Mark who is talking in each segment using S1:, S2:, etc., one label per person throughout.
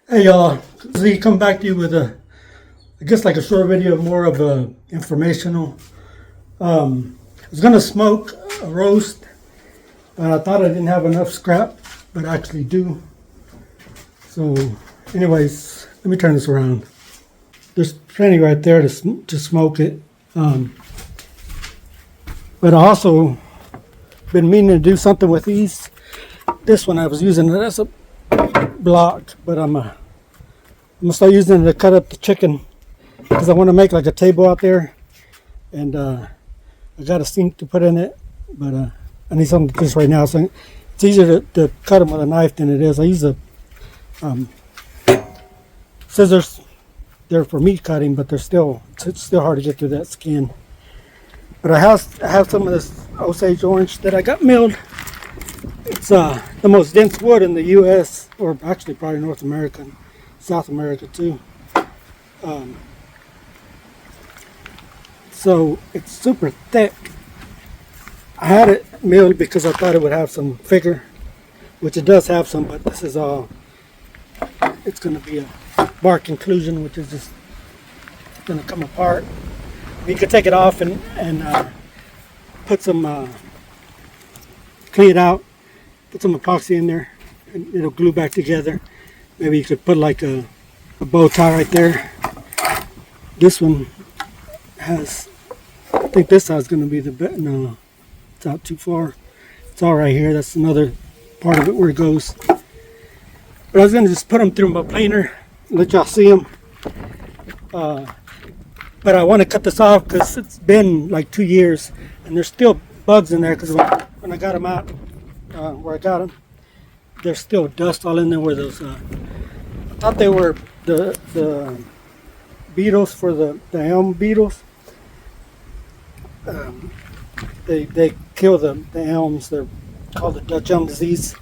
S1: Hey y'all, Z come back to you with I guess like a short video, more of a informational. I was gonna smoke a roast, and I thought I didn't have enough scrap, but I actually do. So, anyways, let me turn this around. There's plenty right there to smoke it. But I also been meaning to do something with these. This one I was using it as a block, but I'm gonna start using it to cut up the chicken because I want to make like a table out there, and I got a sink to put in it, but I need something to do this right now. So it's easier to cut them with a knife than it is. I use a um, scissors. They're for meat cutting, but it's still hard to get through that skin. But I have some of this Osage Orange that I got milled. It's the most dense wood in the U.S., or actually probably North America, and South America too. So it's super thick. I had it milled because I thought it would have some figure, which it does have some, but this is all, it's going to be a bark inclusion, which is just going to come apart. You can take it off and put some, clean it out, put some epoxy in there, and it'll glue back together. Maybe you could put like a bow tie right there. This one has, I think this side's going to be the best. No, it's out too far. It's all right here. That's another part of it where it goes. But I was going to just put them through my planer, let y'all see them. But I want to cut this off because it's been like 2 years and there's still bugs in there, because when I got them out where I got them, there's still dust all in there where those, I thought they were the beetles for the elm beetles. They kill the elms. They're called the Dutch elm disease.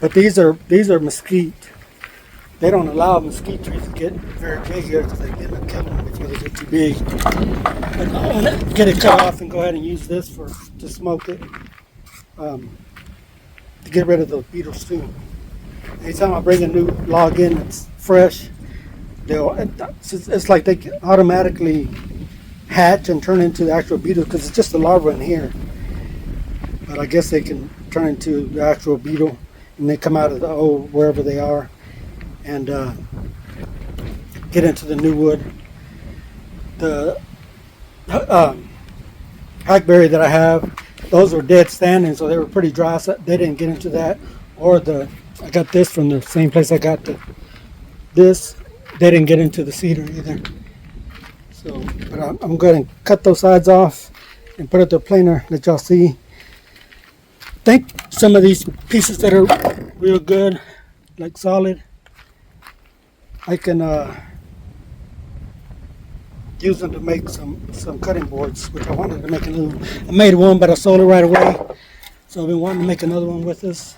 S1: But these are mesquite. They don't allow mesquite trees to get very big here because they end up killing them before they get too big. But I want to get it cut off and go ahead and use this to smoke it, to get rid of those beetles too. Anytime I bring a new log in that's fresh, it's like they automatically hatch and turn into the actual beetle, because it's just a larva in here. But I guess they can turn into the actual beetle, and they come out of the wherever they are, and get into the new wood. The hackberry that I have, those were dead standing, so they were pretty dry, so they didn't get into that. Or I got this from the same place I got this. They didn't get into the cedar either. So, but I'm going to cut those sides off and put it to a planer, let y'all see. I think some of these pieces that are real good, like solid, I can use them to make some cutting boards, which I wanted to make a new. I made one, but I sold it right away. So I've been wanting to make another one with this.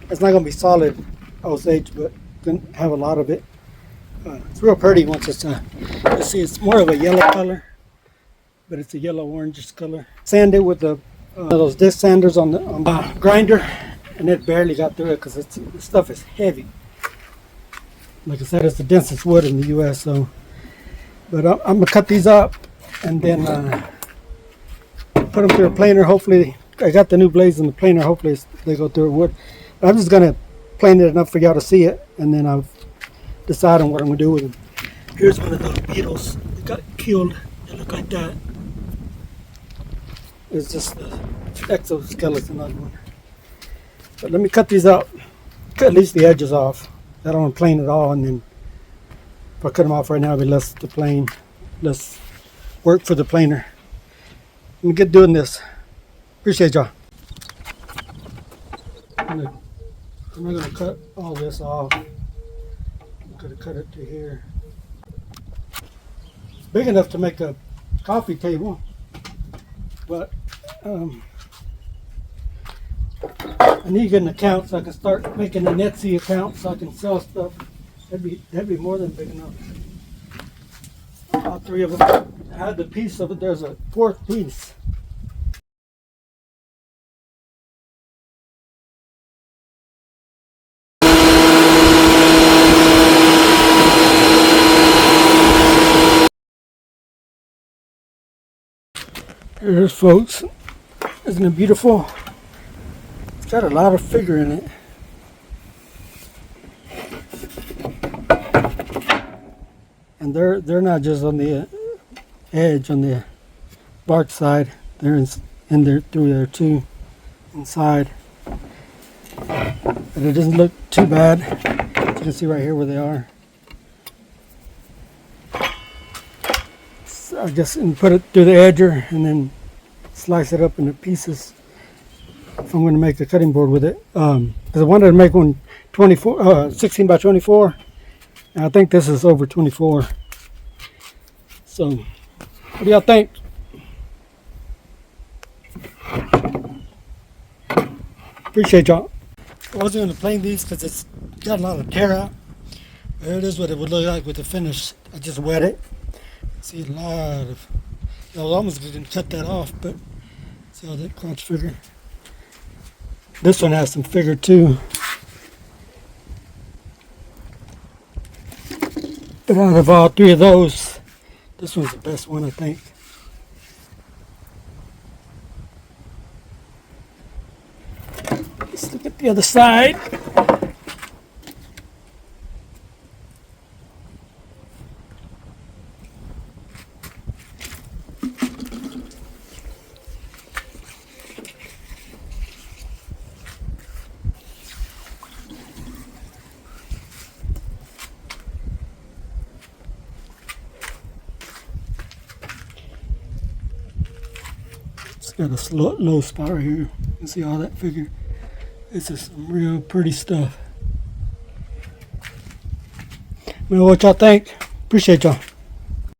S1: It's not going to be solid Osage, but going to have a lot of it. It's real pretty once it's you see, it's more of a yellow color, but it's a yellow orange color. Sand it with those disc sanders on the grinder, and it barely got through it because the stuff is heavy. Like I said, it's the densest wood in the U.S. So, but I'm gonna cut these up and then put them through a planer. Hopefully, I got the new blades in the planer. Hopefully, they go through wood. But I'm just gonna plane it enough for y'all to see it, and then I'll decide on what I'm gonna do with them. Here's one of those beetles that got killed. They look like that. It's just the exoskeleton of one. But let me cut these out. Cut at least the edges off. I don't want to plane it all, and then if I cut them off right now, it'll be less to plane, less work for the planer. Let me get doing this. Appreciate y'all. I'm not gonna cut all this off. I'm gonna cut it to here. It's big enough to make a coffee table, but I need to get an account so I can start making an Etsy account so I can sell stuff. That'd be more than big enough. All three of them. I had the piece of it. There's a fourth piece. Here it is, folks. Isn't it beautiful? It's got a lot of figure in it. And they're not just on the edge, on the bark side. They're in there through there too, inside. But it doesn't look too bad. You can see right here where they are. So I guess and put it through the edger and then slice it up into pieces. If I'm going to make a cutting board with it, because I wanted to make one 16 by 24. And I think this is over 24. So, what do y'all think? Appreciate y'all. I wasn't going to plane these because it's got a lot of tear out. But here it is what it would look like with the finish. I just wet it. See a lot of... I was almost going to cut that off, but see all that crunch figure. This one has some figure too. But out of all three of those, this one's the best one, I think. Let's look at the other side. It's got a low spot right here. You can see all that figure. This is some real pretty stuff. Well, what y'all think? Appreciate y'all.